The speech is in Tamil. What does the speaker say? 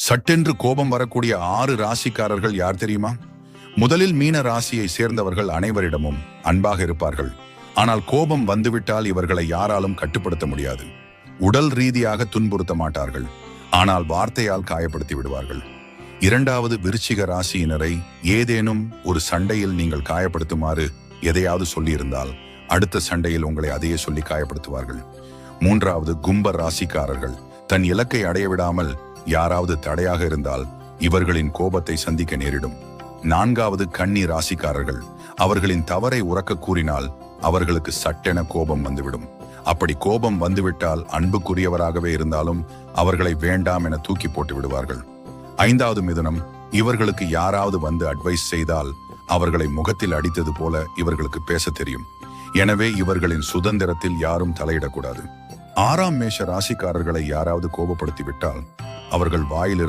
சட்டென்று கோபம் வரக்கூடிய 6 ராசிக்காரர்கள் யார் தெரியுமா? முதலில் மீன ராசியை சேர்ந்தவர்கள் அனைவரிடமும் அன்பாக இருப்பார்கள். ஆனால் கோபம் வந்துவிட்டால் இவர்களை யாராலும் கட்டுப்படுத்த முடியாது. உடல் ரீதியாக துன்புறுத்த மாட்டார்கள், ஆனால் வார்த்தையால் காயப்படுத்தி விடுவார்கள். இரண்டாவது விருச்சிக ராசியினரை ஏதேனும் ஒரு சண்டையில் நீங்கள் காயப்படுத்துமாறு எதையாவது சொல்லியிருந்தால் அடுத்த சண்டையில் உங்களை அதையே சொல்லி காயப்படுத்துவார்கள். மூன்றாவது கும்ப ராசிக்காரர்கள் தன் இலக்கை அடைய விடாமல் யாராவது தடையாக இருந்தால் இவர்களின் கோபத்தை சந்திக்க நேரிடும். நான்காவது கன்னி ராசிக்காரர்கள் அவர்களின் தவறை உரக்க கூறினால் அவர்களுக்கு சட்டென கோபம் வந்துவிடும். அப்படி கோபம் வந்துவிட்டால் அன்புக்குரியவராகவே இருந்தாலும் அவர்களை வேண்டாம் என தூக்கி போட்டு விடுவார்கள். ஐந்தாவது மிதுனம், இவர்களுக்கு யாராவது வந்து அட்வைஸ் செய்தால் அவர்களை முகத்தில் அடித்தது போல இவர்களுக்கு பேச தெரியும். எனவே இவர்களின் சுதந்திரத்தில் யாரும் தலையிடக்கூடாது. ஆறாம் மேஷ ராசிக்காரர்களை யாராவது கோபப்படுத்தி விட்டால் அவர்கள் வாயிலிருந்து